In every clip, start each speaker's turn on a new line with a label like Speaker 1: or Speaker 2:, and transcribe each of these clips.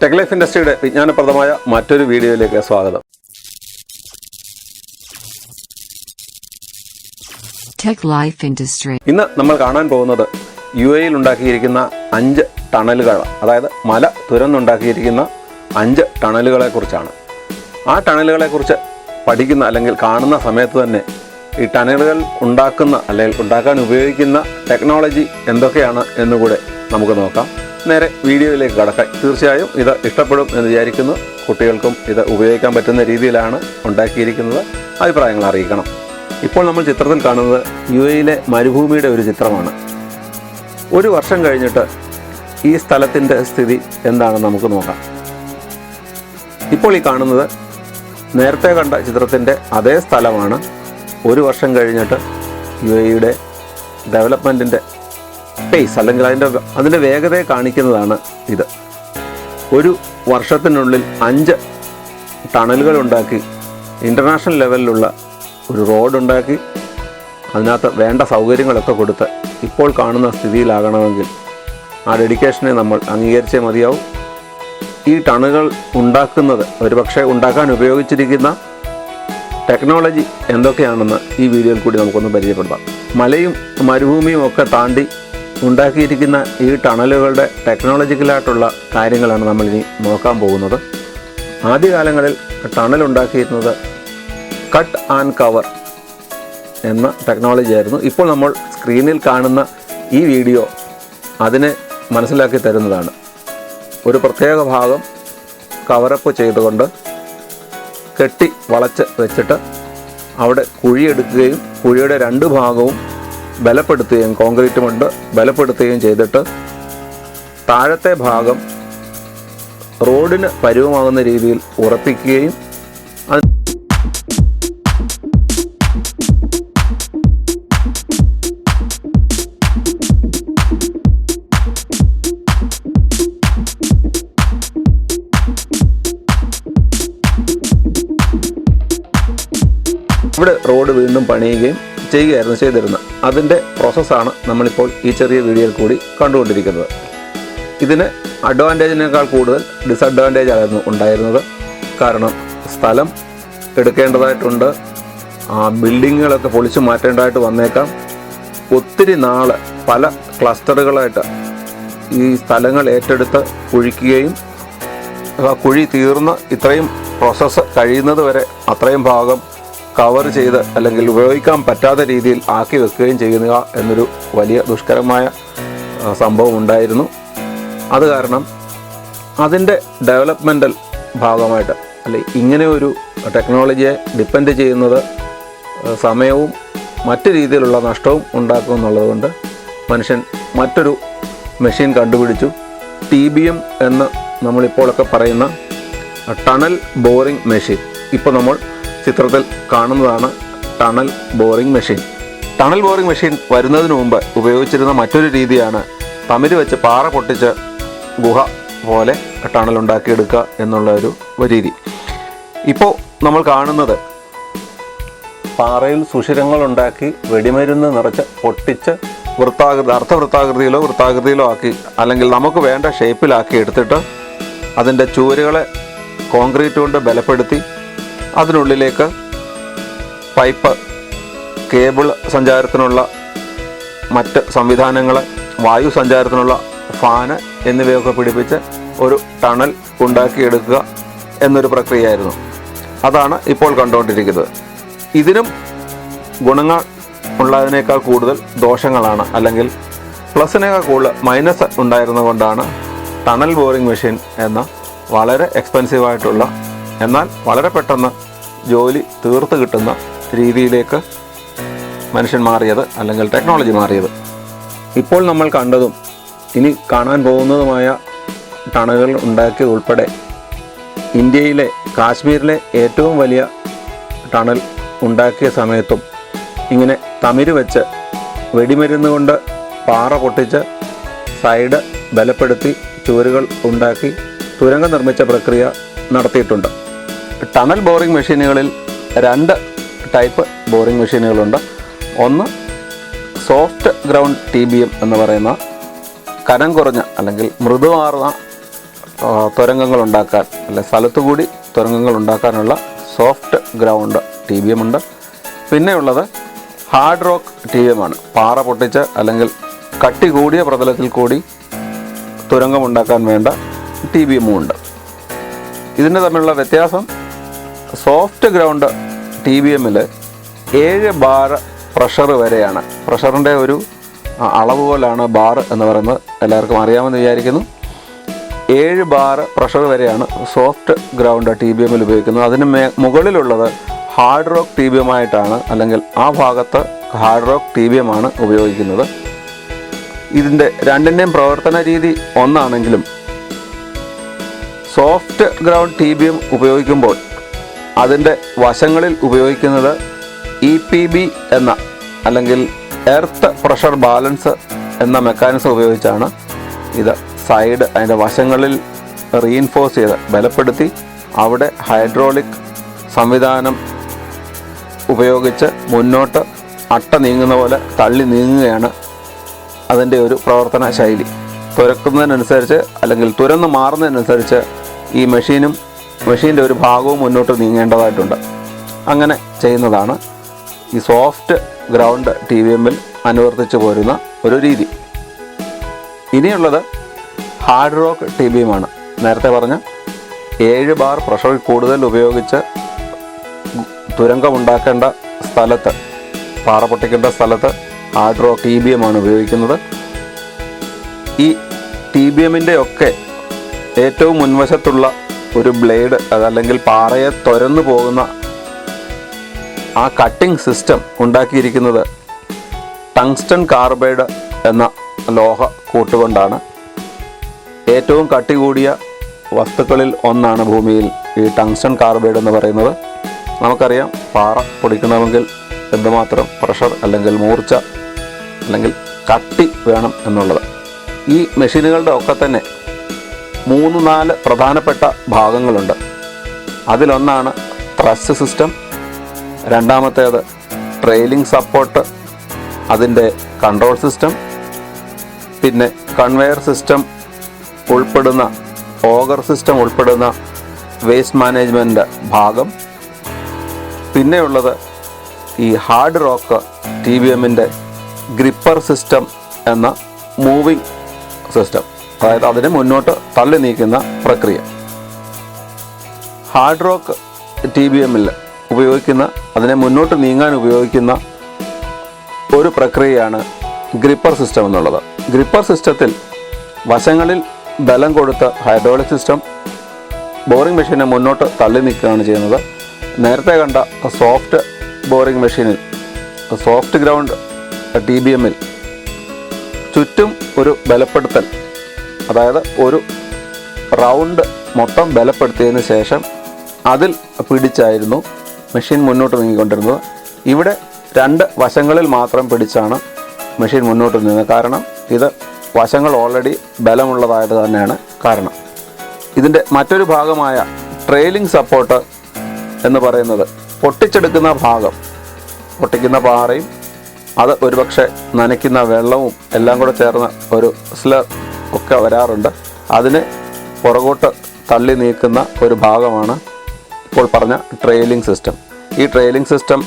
Speaker 1: Tech life ഇൻഡസ്ട്രിയുടെ വിജ്ഞാനപ്രദമായ മറ്റൊരു വീഡിയോയിലേക്ക് സ്വാഗതം.
Speaker 2: Tech life industry.
Speaker 1: ഇന്ന് നമ്മൾ കാണാൻ പോകുന്നത് UAE ഉണ്ടാക്കിയിരിക്കുന്ന 5 ടണലുകൾ, അതായത് മല തുരന്നുണ്ടാക്കിയിരിക്കുന്ന 5 ടണലുകളെ കുറിച്ചാണ്. ആ ടണലുകളെ കുറിച്ച് പഠിക്കുന്ന അല്ലെങ്കിൽ കാണുന്ന സമയത്ത് തന്നെ ഈ ടണലുകൾ ഉണ്ടാക്കുന്ന അല്ലെങ്കിൽ ഉണ്ടാക്കാൻ ഉപയോഗിക്കുന്ന ടെക്നോളജി എന്തൊക്കെയാണ് എന്നുകൂടെ നമുക്ക് നോക്കാം. നേരെ വീഡിയോയിലേക്ക് കടക്കാം. തീർച്ചയായും ഇത് ഇഷ്ടപ്പെടും എന്ന് വിചാരിക്കുന്നു. കുട്ടികൾക്കും ഇത് ഉപയോഗിക്കാൻ പറ്റുന്ന രീതിയിലാണ് ഉണ്ടാക്കിയിരിക്കുന്നത്. അഭിപ്രായങ്ങൾ അറിയിക്കണം. ഇപ്പോൾ നമ്മൾ ചിത്രത്തിൽ കാണുന്നത് UAE മരുഭൂമിയുടെ ഒരു ചിത്രമാണ്. ഒരു വർഷം കഴിഞ്ഞിട്ട് ഈ സ്ഥലത്തിൻ്റെ സ്ഥിതി എന്താണെന്ന് നമുക്ക് നോക്കാം. ഇപ്പോൾ ഈ കാണുന്നത് നേരത്തെ കണ്ട ചിത്രത്തിൻ്റെ അതേ സ്ഥലമാണ്. ഒരു വർഷം കഴിഞ്ഞിട്ട് UAE ഡെവലപ്മെൻറ്റിൻ്റെ പേസ് അല്ലെങ്കിൽ അതിൻ്റെ വേഗതയെ കാണിക്കുന്നതാണ് ഇത്. ഒരു വർഷത്തിനുള്ളിൽ 5 ടണലുകൾ ഉണ്ടാക്കി, ഇൻ്റർനാഷണൽ ലെവലിലുള്ള ഒരു റോഡ് ഉണ്ടാക്കി, അതിനകത്ത് വേണ്ട സൗകര്യങ്ങളൊക്കെ കൊടുത്ത് ഇപ്പോൾ കാണുന്ന സ്ഥിതിയിലാകണമെങ്കിൽ ആ ഡെഡിക്കേഷനെ നമ്മൾ അംഗീകരിച്ചേ മതിയാവും. ഈ ടണലുകൾ ഉണ്ടാക്കുന്നത് ഒരുപക്ഷെ ഉണ്ടാക്കാൻ ഉപയോഗിച്ചിരിക്കുന്ന ടെക്നോളജി എന്തൊക്കെയാണെന്ന് ഈ വീഡിയോയിൽ കൂടി നമുക്കൊന്ന് പരിചയപ്പെടുത്താം. മലയും മരുഭൂമിയും ഒക്കെ താണ്ടി ഉണ്ടാക്കിയിരിക്കുന്ന ഈ ടണലുകളുടെ ടെക്നോളജിക്കലായിട്ടുള്ള കാര്യങ്ങളാണ് നമ്മളിനി നോക്കാൻ പോകുന്നത്. ആദ്യകാലങ്ങളിൽ ടണൽ ഉണ്ടാക്കിയിരുന്നത് കട്ട് ആൻഡ് കവർ എന്ന ടെക്നോളജി ആയിരുന്നു. ഇപ്പോൾ നമ്മൾ സ്ക്രീനിൽ കാണുന്ന ഈ വീഡിയോ അതിനെ മനസ്സിലാക്കി തരുന്നതാണ്. ഒരു പ്രത്യേക ഭാഗം കവറപ്പ് ചെയ്തുകൊണ്ട് കെട്ടി വളച്ച് വെച്ചിട്ട് അവിടെ കുഴിയെടുക്കുകയും കുഴിയുടെ 2 ഭാഗവും ബലപ്പെടുത്തുകയും കോൺക്രീറ്റ് കൊണ്ട് ബലപ്പെടുത്തുകയും ചെയ്തിട്ട് താഴത്തെ ഭാഗം റോഡിന് പരുവമാകുന്ന രീതിയിൽ ഉറപ്പിക്കുകയും ഇവിടെ റോഡ് വീണ്ടും പണിയുകയും ചെയ്യുകയായിരുന്നു ചെയ്തിരുന്നത്. അതിൻ്റെ പ്രോസസ്സാണ് നമ്മളിപ്പോൾ ഈ ചെറിയ വീഡിയോയിൽ കൂടി കണ്ടുകൊണ്ടിരിക്കുന്നത്. ഇതിന് അഡ്വാൻറ്റേജിനേക്കാൾ കൂടുതൽ ഡിസഡ്വാൻറ്റേജ് ആയിരുന്നു ഉണ്ടായിരുന്നത്. കാരണം സ്ഥലം എടുക്കേണ്ടതായിട്ടുണ്ട്, ബിൽഡിങ്ങുകളൊക്കെ പൊളിച്ചു മാറ്റേണ്ടതായിട്ട് വന്നേക്കാം. ഒത്തിരി നാൾ പല ക്ലസ്റ്ററുകളായിട്ട് ഈ സ്ഥലങ്ങൾ ഏറ്റെടുത്ത് കുഴിക്കുകയും കുഴി തീർന്ന് ഇത്രയും പ്രോസസ്സ് കഴിയുന്നത് വരെ അത്രയും ഭാഗം കവർ ചെയ്ത് അല്ലെങ്കിൽ ഉപയോഗിക്കാൻ പറ്റാത്ത രീതിയിൽ ആക്കി വെക്കുകയും ചെയ്യുക എന്നൊരു വലിയ ദുഷ്കരമായ സംഭവം ഉണ്ടായിരുന്നു. അത് കാരണം അതിൻ്റെ ഡെവലപ്മെൻ്റൽ ഭാഗമായിട്ട് അല്ലെങ്കിൽ ഇങ്ങനെ ഒരു ടെക്നോളജിയെ ഡിപ്പെൻഡ് ചെയ്യുന്നത് സമയവും മറ്റു രീതിയിലുള്ള നഷ്ടവും ഉണ്ടാക്കും എന്നുള്ളതുകൊണ്ട് മനുഷ്യൻ മറ്റൊരു മെഷീൻ കണ്ടുപിടിച്ചു. TBM എന്ന് നമ്മളിപ്പോഴൊക്കെ പറയുന്ന ടണൽ ബോറിംഗ് മെഷീൻ. ഇപ്പോൾ നമ്മൾ ചിത്രത്തിൽ കാണുന്നതാണ് tunnel boring machine. Tunnel boring machine വരുന്നതിന് മുമ്പ് ഉപയോഗിച്ചിരുന്ന മറ്റൊരു രീതിയാണ് തമിര് വെച്ച് പാറ പൊട്ടിച്ച് ഗുഹ പോലെ ടണൽ ഉണ്ടാക്കിയെടുക്കുക എന്നുള്ള ഒരു രീതി. ഇപ്പോൾ നമ്മൾ കാണുന്നത് പാറയിൽ സുഷിരങ്ങളുണ്ടാക്കി വെടിമരുന്ന് നിറച്ച് പൊട്ടിച്ച് അർദ്ധവൃത്താകൃതിയിലോ ആക്കി അല്ലെങ്കിൽ നമുക്ക് വേണ്ട ഷേപ്പിലാക്കി എടുത്തിട്ട് അതിൻ്റെ ചുവരുകളെ കോൺക്രീറ്റ് കൊണ്ട് ബലപ്പെടുത്തി അതിനുള്ളിലേക്ക് പൈപ്പ്, കേബിൾ സഞ്ചാരത്തിനുള്ള മറ്റ് സംവിധാനങ്ങൾ, വായു സഞ്ചാരത്തിനുള്ള ഫാന് എന്നിവയൊക്കെ പിടിപ്പിച്ച് ഒരു ടണൽ ഉണ്ടാക്കിയെടുക്കുക എന്നൊരു പ്രക്രിയയായിരുന്നു. അതാണ് ഇപ്പോൾ കണ്ടുകൊണ്ടിരിക്കുന്നത്. ഇതിനും ഗുണങ്ങൾ ഉള്ളതിനേക്കാൾ കൂടുതൽ ദോഷങ്ങളാണ്, അല്ലെങ്കിൽ പ്ലസിനേക്കാൾ കൂടുതൽ മൈനസ് ഉണ്ടായിരുന്നതുകൊണ്ടാണ് ടണൽ ബോറിംഗ് മെഷീൻ എന്ന വളരെ എക്സ്പെൻസീവായിട്ടുള്ള എന്നാൽ വളരെ പെട്ടെന്ന് ജോലി തീർത്ത് കിട്ടുന്ന രീതിയിലേക്ക് മനുഷ്യൻ മാറിയത് അല്ലെങ്കിൽ ടെക്നോളജി മാറിയത്. ഇപ്പോൾ നമ്മൾ കണ്ടതും ഇനി കാണാൻ പോകുന്നതുമായ ടണലുകൾ ഉണ്ടാക്കിയത് ഉൾപ്പെടെ ഇന്ത്യയിലെ കാശ്മീരിലെ ഏറ്റവും വലിയ ടണൽ ഉണ്ടാക്കിയ സമയത്തും ഇങ്ങനെ തമിര് വെച്ച് വെടിമരുന്ന് കൊണ്ട് പാറ പൊട്ടിച്ച് സൈഡ് ബലപ്പെടുത്തി ചുവരുകൾ ഉണ്ടാക്കി തുരങ്കം നിർമ്മിച്ച പ്രക്രിയ നടത്തിയിട്ടുണ്ട്. ടണൽ ബോറിംഗ് മെഷീനുകളിൽ 2 ടൈപ്പ് ബോറിംഗ് മെഷീനുകളുണ്ട്. ഒന്ന് സോഫ്റ്റ് ഗ്രൗണ്ട് TBM എന്ന് പറയുന്ന കനം കുറഞ്ഞ അല്ലെങ്കിൽ മൃദുവാർന്ന തുരങ്കങ്ങൾ ഉണ്ടാക്കാൻ അല്ലെ സ്ഥലത്തുകൂടി തുരങ്കങ്ങൾ ഉണ്ടാക്കാനുള്ള സോഫ്റ്റ് ഗ്രൗണ്ട് TBM ഉണ്ട്. പിന്നെയുള്ളത് ഹാർഡ് റോക്ക് TBM ആണ്. പാറ പൊട്ടിച്ച് അല്ലെങ്കിൽ കട്ടി കൂടിയ പ്രതലത്തിൽ കൂടി തുരങ്കമുണ്ടാക്കാൻ വേണ്ട TBM ഉണ്ട്. ഇതിൻ്റെ തമ്മിലുള്ള വ്യത്യാസം, സോഫ്റ്റ് ഗ്രൗണ്ട് TBMൽ 7 ബാർ പ്രഷർ വരെയാണ്. പ്രഷറിൻ്റെ ഒരു അളവ് പോലാണ് ബാർ എന്ന് പറയുന്നത്, എല്ലാവർക്കും അറിയാമെന്ന് വിചാരിക്കുന്നു. 7 ബാർ പ്രഷർ വരെയാണ് സോഫ്റ്റ് ഗ്രൗണ്ട് TBMൽ ഉപയോഗിക്കുന്നത്. അതിന് മുകളിലുള്ളത് ഹാർഡ് റോക്ക് TBM ആയിട്ടാണ്, അല്ലെങ്കിൽ ആ ഭാഗത്ത് ഹാർഡ് റോക്ക് TBM ആണ് ഉപയോഗിക്കുന്നത്. ഇതിൻ്റെ രണ്ടിൻ്റെയും പ്രവർത്തന രീതി ഒന്നാണെങ്കിലും സോഫ്റ്റ് ഗ്രൗണ്ട് TBM ഉപയോഗിക്കുമ്പോൾ അതിൻ്റെ വശങ്ങളിൽ ഉപയോഗിക്കുന്നത് EPB എന്ന അല്ലെങ്കിൽ എർത്ത് പ്രഷർ ബാലൻസ് എന്ന മെക്കാനിസം ഉപയോഗിച്ചാണ് ഇത് സൈഡ് അതിൻ്റെ വശങ്ങളിൽ റീഇൻഫോഴ്സ് ചെയ്ത് ബലപ്പെടുത്തി അവിടെ ഹൈഡ്രോളിക് സംവിധാനം ഉപയോഗിച്ച് മുന്നോട്ട് അട്ട നീങ്ങുന്ന പോലെ തള്ളി നീങ്ങുകയാണ് അതിൻ്റെ ഒരു പ്രവർത്തന ശൈലി. തുരക്കുന്നതിനനുസരിച്ച് അല്ലെങ്കിൽ തുരന്ന് മാറുന്നതിനനുസരിച്ച് ഈ മെഷീൻ്റെ ഒരു ഭാഗവും മുന്നോട്ട് നീങ്ങേണ്ടതായിട്ടുണ്ട്. അങ്ങനെ ചെയ്യുന്നതാണ് ഈ സോഫ്റ്റ് ഗ്രൗണ്ട് TBMൽ അനുവർത്തിച്ച് പോരുന്ന ഒരു രീതി. ഇനിയുള്ളത് ഹാർഡ് റോക്ക് TBM ആണ്. നേരത്തെ പറഞ്ഞ 7 ബാർ പ്രഷറിൽ കൂടുതൽ ഉപയോഗിച്ച് തുരങ്കമുണ്ടാക്കേണ്ട സ്ഥലത്ത്, പാറ പൊട്ടിക്കേണ്ട സ്ഥലത്ത് ഹാർഡ് റോക്ക് TBM ആണ് ഉപയോഗിക്കുന്നത്. ഈ TBMൻ്റെ ഒക്കെ ഏറ്റവും മുൻവശത്തുള്ള ഒരു ബ്ലേഡ്, അതല്ലെങ്കിൽ പാറയെ തുരന്നു പോകുന്ന ആ കട്ടിംഗ് സിസ്റ്റം ഉണ്ടാക്കിയിരിക്കുന്നത് ടങ്സ്റ്റൺ കാർബൈഡ് എന്ന ലോഹ കൂട്ടുകൊണ്ടാണ്. ഏറ്റവും കട്ടി കൂടിയ വസ്തുക്കളിൽ ഒന്നാണ് ഭൂമിയിൽ ഈ ടങ്സ്റ്റൺ കാർബൈഡ് എന്ന് പറയുന്നത്. നമുക്കറിയാം പാറ പൊടിക്കണമെങ്കിൽ എന്തുമാത്രം പ്രഷർ അല്ലെങ്കിൽ മൂർച്ച അല്ലെങ്കിൽ കട്ടി വേണം എന്നുള്ളത്. ഈ മെഷീനുകളുടെ ഒക്കെ തന്നെ 3-4 പ്രധാനപ്പെട്ട ഭാഗങ്ങളുണ്ട്. അതിലൊന്നാണ് ത്രസ്റ്റ് സിസ്റ്റം, രണ്ടാമത്തേത് ട്രെയിലിംഗ് സപ്പോർട്ട്, അതിൻ്റെ കൺട്രോൾ സിസ്റ്റം, പിന്നെ കൺവെയർ സിസ്റ്റം ഉൾപ്പെടുന്ന ഓഗർ സിസ്റ്റം ഉൾപ്പെടുന്ന വേസ്റ്റ് മാനേജ്മെൻറ്റ് ഭാഗം, പിന്നെയുള്ളത് ഈ ഹാർഡ് റോക്ക് TBMൻ്റെ ഗ്രിപ്പർ സിസ്റ്റം എന്ന മൂവിങ് സിസ്റ്റം, അതായത് അതിനെ മുന്നോട്ട് തള്ളി നീക്കുന്ന പ്രക്രിയ. ഹാർഡ് റോക്ക് TBMൽ ഉപയോഗിക്കുന്ന, അതിനെ മുന്നോട്ട് നീങ്ങാൻ ഉപയോഗിക്കുന്ന ഒരു പ്രക്രിയയാണ് ഗ്രിപ്പർ സിസ്റ്റം എന്നുള്ളത്. ഗ്രിപ്പർ സിസ്റ്റത്തിൽ വശങ്ങളിൽ ബലം കൊടുത്ത ഹൈഡ്രോളിക് സിസ്റ്റം ബോറിംഗ് മെഷീനെ മുന്നോട്ട് തള്ളി നീക്കുകയാണ് ചെയ്യുന്നത്. നേരത്തെ കണ്ട സോഫ്റ്റ് ബോറിംഗ് മെഷീനിൽ, സോഫ്റ്റ് ഗ്രൗണ്ട് TBMൽ ചുറ്റും ഒരു ബലപ്പെടുത്തൽ, അതായത് ഒരു റൗണ്ട് മൊത്തം ബലപ്പെടുത്തിയതിന് ശേഷം അതിൽ പിടിച്ചായിരുന്നു മെഷീൻ മുന്നോട്ട് നീങ്ങിക്കൊണ്ടിരുന്നത്. ഇവിടെ 2 വശങ്ങളിൽ മാത്രം പിടിച്ചാണ് മെഷീൻ മുന്നോട്ട് നീങ്ങുന്നത്. കാരണം ഇത് വശങ്ങൾ ഓൾറെഡി ബലമുള്ളതായത് തന്നെയാണ് കാരണം. ഇതിൻ്റെ മറ്റൊരു ഭാഗമായ ട്രെയിലിംഗ് സപ്പോർട്ട് എന്ന് പറയുന്നത് പൊട്ടിച്ചെടുക്കുന്ന ഭാഗം, പൊട്ടിക്കുന്ന പാറയും അത് ഒരുപക്ഷെ നനയ്ക്കുന്ന വെള്ളവും എല്ലാം കൂടെ ചേർന്ന ഒരു സ്ലർ ഒക്കെ വരാറുണ്ട്. അതിന് പുറകോട്ട് തള്ളി നീക്കുന്ന ഒരു ഭാഗമാണ് ഇപ്പോൾ പറഞ്ഞ ട്രെയിലിംഗ് സിസ്റ്റം. ഈ ട്രെയിലിംഗ് സിസ്റ്റം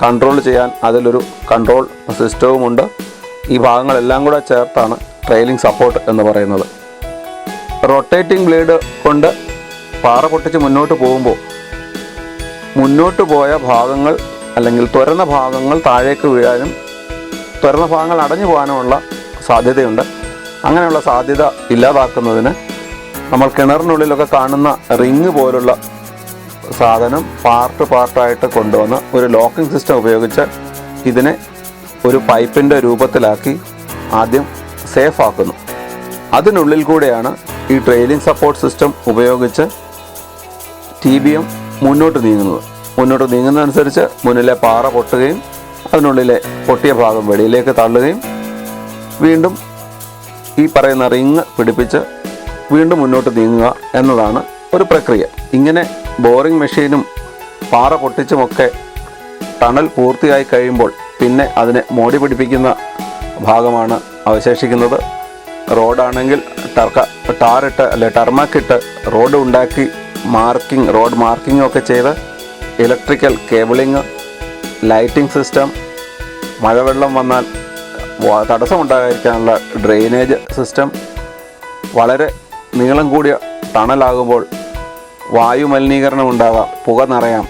Speaker 1: കൺട്രോൾ ചെയ്യാൻ അതിലൊരു കൺട്രോൾ സിസ്റ്റവുമുണ്ട്. ഈ ഭാഗങ്ങളെല്ലാം കൂടെ ചേർത്താണ് ട്രെയിലിംഗ് സപ്പോർട്ട് എന്ന് പറയുന്നത്. റൊട്ടേറ്റിംഗ് ബ്ലേഡ് കൊണ്ട് പാറ പൊട്ടിച്ച് മുന്നോട്ട് പോകുമ്പോൾ മുന്നോട്ട് പോയ ഭാഗങ്ങൾ അല്ലെങ്കിൽ തുറന്ന ഭാഗങ്ങൾ താഴേക്ക് വീഴാനും തുറന്ന ഭാഗങ്ങൾ അടഞ്ഞു പോകാനുമുള്ള സാധ്യതയുണ്ട്. അങ്ങനെയുള്ള സാധ്യത ഇല്ലാതാക്കുന്നതിന് നമ്മൾ കിണറിനുള്ളിലൊക്കെ കാണുന്ന റിങ് പോലുള്ള സാധനം പാർട്ടായിട്ട് കൊണ്ടുവന്ന് ഒരു ലോക്കിംഗ് സിസ്റ്റം ഉപയോഗിച്ച് ഇതിനെ ഒരു പൈപ്പിൻ്റെ രൂപത്തിലാക്കി ആദ്യം സേഫ് ആക്കുന്നു. അതിനുള്ളിൽ കൂടെയാണ് ഈ ട്രെയിലിംഗ് സപ്പോർട്ട് സിസ്റ്റം ഉപയോഗിച്ച് TBM മുന്നോട്ട് നീങ്ങുന്നത്. മുന്നോട്ട് നീങ്ങുന്നതനുസരിച്ച് മുന്നിലെ പാറ പൊട്ടുകയും അതിനുള്ളിലെ പൊട്ടിയ ഭാഗം വെളിയിലേക്ക് തള്ളുകയും വീണ്ടും ഈ പറയുന്ന റിങ് പിടിപ്പിച്ച് വീണ്ടും മുന്നോട്ട് നീങ്ങുക എന്നതാണ് ഒരു പ്രക്രിയ. ഇങ്ങനെ ബോറിംഗ് മെഷീനും പാറ പൊട്ടിച്ചുമൊക്കെ ടണൽ പൂർത്തിയായി കഴിയുമ്പോൾ പിന്നെ അതിനെ മോടി പിടിപ്പിക്കുന്ന ഭാഗമാണ് അവശേഷിക്കുന്നത്. റോഡാണെങ്കിൽ ടാറിട്ട് അല്ലെ ടർമാക്കിട്ട് റോഡ് ഉണ്ടാക്കി റോഡ് മാർക്കിംഗ് ഒക്കെ ചെയ്ത് ഇലക്ട്രിക്കൽ കേബിളിങ്, ലൈറ്റിംഗ് സിസ്റ്റം, മഴവെള്ളം വന്നാൽ തടസ്സമുണ്ടാകാതിരിക്കാനുള്ള ഡ്രെയിനേജ് സിസ്റ്റം, വളരെ നീളം കൂടിയ ടണലാകുമ്പോൾ വായു മലിനീകരണം ഉണ്ടാകാം, പുക നിറയാം.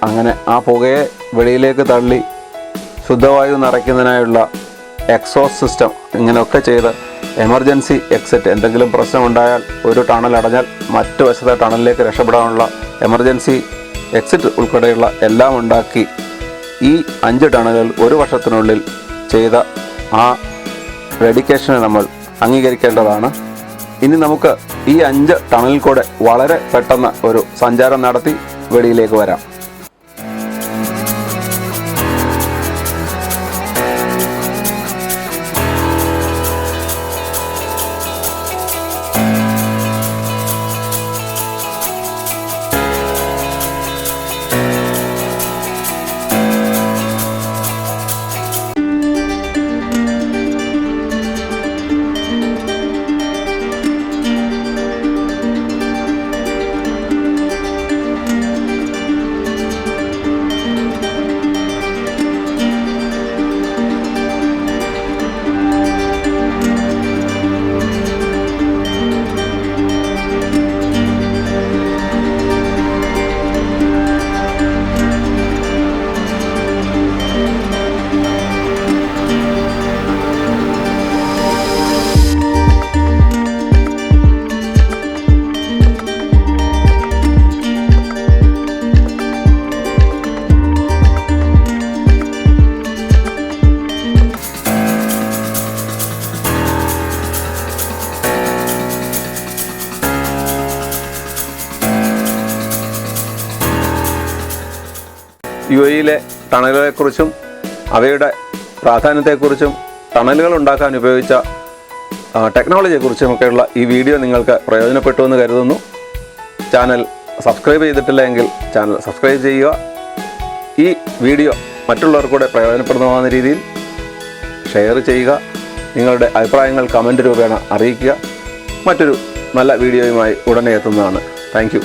Speaker 1: അങ്ങനെ ആ പുകയെ വെളിയിലേക്ക് തള്ളി ശുദ്ധവായു നിറയ്ക്കുന്നതിനായുള്ള എക്സോസ്റ്റ് സിസ്റ്റം ഇങ്ങനെയൊക്കെ ചെയ്ത് എമർജൻസി എക്സിറ്റ്, എന്തെങ്കിലും പ്രശ്നമുണ്ടായാൽ ഒരു ടണൽ അടഞ്ഞാൽ മറ്റു വശത്തെ ടണലിലേക്ക് രക്ഷപ്പെടാനുള്ള എമർജൻസി എക്സിറ്റ് ഉൾപ്പെടെയുള്ള എല്ലാം ഉണ്ടാക്കി ഈ 5 ടണലുകൾ ഒരു വർഷത്തിനുള്ളിൽ ചെയ്ത ആ ഡെഡിക്കേഷനെ നമ്മൾ അംഗീകരിക്കേണ്ടതാണ്. ഇനി നമുക്ക് ഈ 5 ടണലിൽ കൂടെ വളരെ പെട്ടെന്ന് ഒരു സഞ്ചാരം നടത്തി വെളിയിലേക്ക് വരാം. UAE ടണലുകളെക്കുറിച്ചും അവയുടെ പ്രാധാന്യത്തെക്കുറിച്ചും ടണലുകൾ ഉണ്ടാക്കാൻ ഉപയോഗിച്ച ടെക്നോളജിയെക്കുറിച്ചുമൊക്കെയുള്ള ഈ വീഡിയോ നിങ്ങൾക്ക് പ്രയോജനപ്പെട്ടു എന്ന് കരുതുന്നു. ചാനൽ സബ്സ്ക്രൈബ് ചെയ്തിട്ടില്ല എങ്കിൽ ചാനൽ സബ്സ്ക്രൈബ് ചെയ്യുക. ഈ വീഡിയോ മറ്റുള്ളവർക്കൂടെ പ്രയോജനപ്രദമാകുന്ന രീതിയിൽ ഷെയർ ചെയ്യുക. നിങ്ങളുടെ അഭിപ്രായങ്ങൾ കമൻറ്റ് രൂപേണ അറിയിക്കുക. മറ്റൊരു നല്ല വീഡിയോയുമായി ഉടനെ എത്തുന്നതാണ്. Thank you.